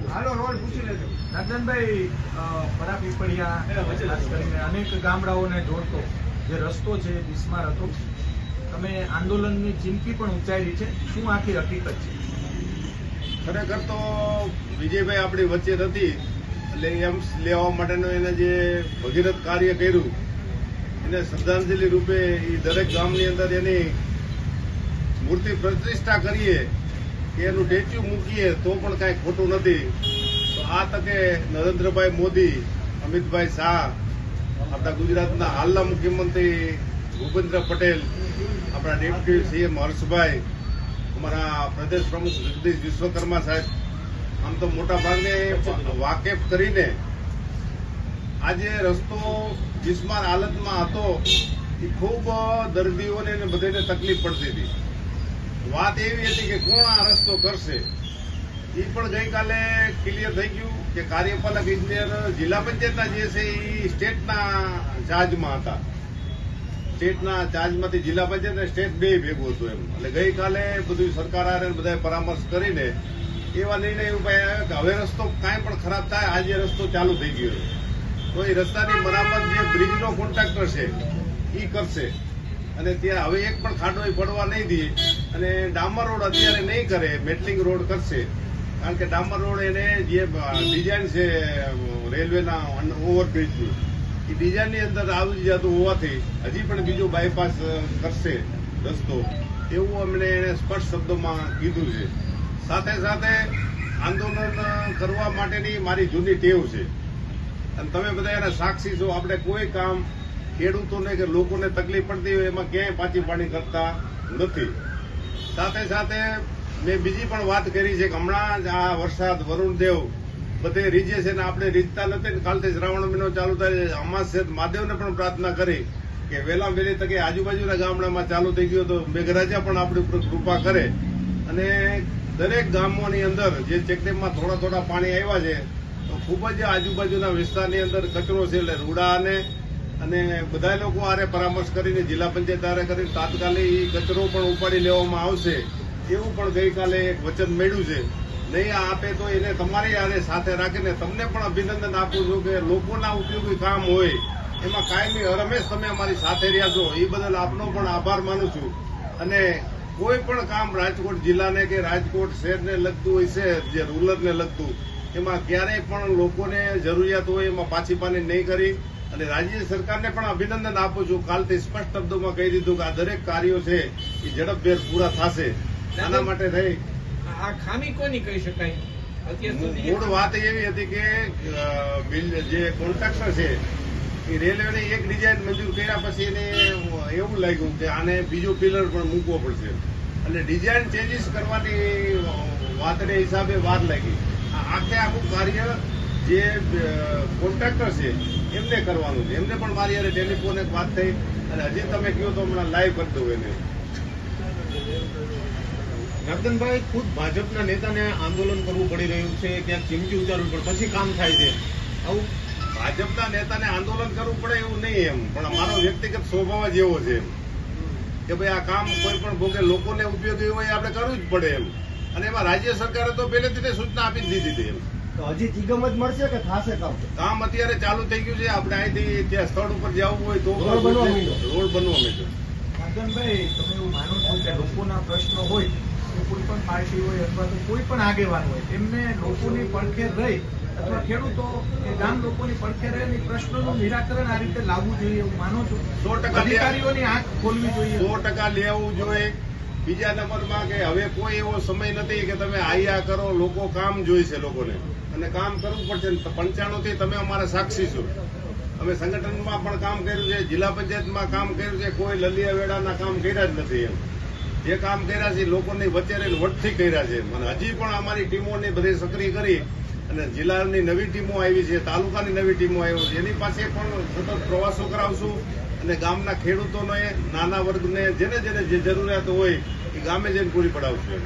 હાલો road પૂછી લેજો. નંદનભાઈ, પરાપીપળિયા ખાસ કરીને અનેક ગામડાઓને જોડતો જે રસ્તો છે બિસ્માર હતો. તમે આંદોલનની ચીમકી પણ ઉચ્ચારી છે, શું આખી હકીકત છે? ખરેખર તો વિજયભાઈ આપણી વચ્ચે નથી, એટલે એમ્સ લેવા માટેનું એને જે ભગીરથ કાર્ય કર્યું એને શ્રદ્ધાંજલિ રૂપે એ દરેક ગામની અંદર એની મૂર્તિ પ્રતિષ્ઠા કરીએ કે એનું સ્ટેચ્યુ મૂકીએ તો પણ કાંઈ ખોટું નથી. તો આ તકે નરેન્દ્રભાઈ મોદી, અમિતભાઈ શાહ, આપણા ગુજરાતના હાલના મુખ્યમંત્રી ભૂપેન્દ્ર પટેલ, આપણા ડેપ્યુટી સીએમ હર્ષભાઈ, અમારા પ્રદેશ પ્રમુખ જગદીશ વિશ્વકર્મા સાહેબ, આમ તો મોટા ભાગને વાકેફ કરીને આજે રસ્તો બિસ્માર હાલતમાં હતો એ ખૂબ દર્દીઓને બધાને તકલીફ પડતી હતી. વાત એવી હતી કે કોણ આ રસ્તો કરશે, એ પણ ગઈકાલે ક્લિયર થઈ ગયું કે કાર્યપાલક ઇજનેર જિલ્લા પંચાયતના જે છે એ સ્ટેટના ચાર્જમાં હતા. સ્ટેટના ચાર્જમાંથી જિલ્લા પંચાયત અને સ્ટેટ બે ભેગું હતું એમ. એટલે ગઈકાલે બધું સરકાર આરે બધા પરામર્શ કરીને એવા નિર્ણય ઉપાય કે હવે રસ્તો કાંઈ પણ ખરાબ થાય, આજે રસ્તો ચાલુ થઈ ગયો તો એ રસ્તાની મરામત જે બ્રિજનો કોન્ટ્રાક્ટર છે એ કરશે. અને ત્યાં હવે એક પણ ખાડો પડવા નહીં દે અને ડામર રોડ અત્યારે નહીં કરે, મેટલિંગ રોડ કરશે. કારણ કે ડામર રોડ એને જે ડિઝાઇન છે રેલવેના ઓવરબ્રિજની એ ડિઝાઇનની અંદર આવી જતું હોવાથી હજી પણ બીજો બાયપાસ કરશે રસ્તો, એવું અમને એને સ્પષ્ટ શબ્દોમાં કીધું છે. સાથે સાથે આંદોલન કરવા માટેની મારી જૂની ટેવ છે અને તમે બધા એના સાક્ષી છો. આપણે કોઈ કામ ખેડૂતોને કે લોકોને તકલીફ પડતી હોય એમાં ક્યાંય પાછી પાણી કરતા નથી. સાથે સાથે મેં બીજી પણ વાત કરી છે કે હમણાં જ આ વરસાદ વરુણદેવ બધે રીજે છે ને આપણે રીજતા નથી ને કાલથી શ્રાવણ મહિનો ચાલુ થાય. અમાસ છે મહાદેવને પણ પ્રાર્થના કરી કે વહેલા વહેલી તકે આજુબાજુના ગામડામાં ચાલુ થઈ ગયો તો મેઘરાજા પણ આપણી ઉપર કૃપા કરે અને દરેક ગામોની અંદર જે ચેકડેમમાં થોડા થોડા પાણી આવ્યા છે તો ખૂબ જ આજુબાજુના વિસ્તારની અંદર કચરો છે એટલે રૂડા અને બધા લોકો આરે પરામર્શ કરીને જિલ્લા પંચાયત આરે કરીને તાત્કાલિક કચરો પણ ઉપાડી લેવામાં આવશે એવું પણ ગઈકાલે એક વચન મળ્યું છે. નહીં આપે તો એને તમારી આરે સાથે રાખીને તમને પણ અભિનંદન આપું છું કે લોકોના ઉપયોગી કામ હોય એમાં કાયમી હરમેશ તમે અમારી સાથે રહ્યા છો, એ બદલ આપનો પણ આભાર માનું છું. અને કોઈ પણ કામ રાજકોટ જિલ્લાને કે રાજકોટ શહેરને લગતું હોય છે, જે રૂરલને લગતું, એમાં ક્યારેય પણ લોકોને જરૂરિયાત હોય એમાં પાછી પાની નહીં કરી. અને રાજ્ય સરકારને પણ અભિનંદન આપું છું. કાલથી સ્પષ્ટ શબ્દોમાં કહી દીધું કે આ દરેક કાર્યો છે એ ઝડપભેર પૂરા થશે. આના માટે થઈ આ ખામી કોની કહી શકાય? મૂળ વાત એવી હતી કે જે કોન્ટ્રાક્ટર છે એ રેલવેને એક ડિઝાઇન મંજૂર કર્યા પછી એને એવું લાગ્યું કે આને બીજો પિલર પણ મૂકવો પડશે એટલે ડિઝાઇન ચેન્જીસ કરવાની વાતને હિસાબે વાર લાગી. આખે આખું કાર્ય જે કોન્ટ્રાક્ટર છે એમને કરવાનું છે. એમને પણ મારી યારે ટેલિફોન એક વાત થઈ અને હજી તમે કહો તો હમણાં લાઈવ કરી દઉં એને. નર્તનભાઈ, ખુદ ભાજપના નેતાને આંદોલન કરવું પડી રહ્યું છે, ક્યાંક ચીમકી ઉચ્ચારવું પડે પછી કામ થાય છે. આવું ભાજપના નેતાને આંદોલન કરવું પડે એવું નહીં એમ, પણ અમારો વ્યક્તિગત સ્વભાવ જ એવો છે કે ભાઈ આ કામ કોઈ પણ ભોગે લોકોને ઉપયોગી હોય આપણે કરવું જ પડે એમ. અને એમાં રાજ્ય સરકારે તો પહેલેથી સૂચના આપી જ દીધી હતી એમ. તો હજી ચીગમ જ મળશે કે થશે કામ અત્યારે ચાલુ થઈ ગયું છે. આપણે અહીંથી ત્યાં સ્થળ ઉપર જવું હોય તો રોડ બનવા માંડ્યો. નંદનભાઈ, તમે એવું માનો છો કે લોકોના પ્રશ્નો હોય કોઈ પણ પાર્ટી હોય અથવા તો કોઈ પણ આગેવાન હોય એમને લોકોની પડખે રહી અથવા ખેડૂતો કે ગામ લોકોની પડખે રહી પ્રશ્નોનું નિરાકરણ આ રીતે લાવવું જોઈએ એવું માનો છો? 100% અધિકારીઓની આંખ ખોલવી જોઈએ, 100% લેવું જોઈએ. બીજા નંબરમાં કે હવે કોઈ એવો સમય નથી કે તમે આયા કરો, લોકો કામ જોઈશે લોકોને અને કામ કરવું પડશે. 95 થી તમે અમારા સાક્ષી છો. અમે સંગઠનમાં પણ કામ કર્યું છે, જિલ્લા પંચાયતમાં કામ કર્યું છે, કોઈ લલિયા વેડાના કામ કર્યા જ નથી એમ. જે કામ કર્યા છે લોકોની વચ્ચે રહીને વટથી કર્યા છે. અને હજી પણ અમારી ટીમોને બધી સક્રિય કરી અને જિલ્લાની નવી ટીમો આવી છે, તાલુકાની નવી ટીમો આવી છે, એની પાસે પણ સતત પ્રવાસો કરાવશું અને ગામના ખેડૂતોને, નાના વર્ગને જેને જેને જે જરૂરિયાત હોય એ ગામે જઈને પૂરી પડાવશું.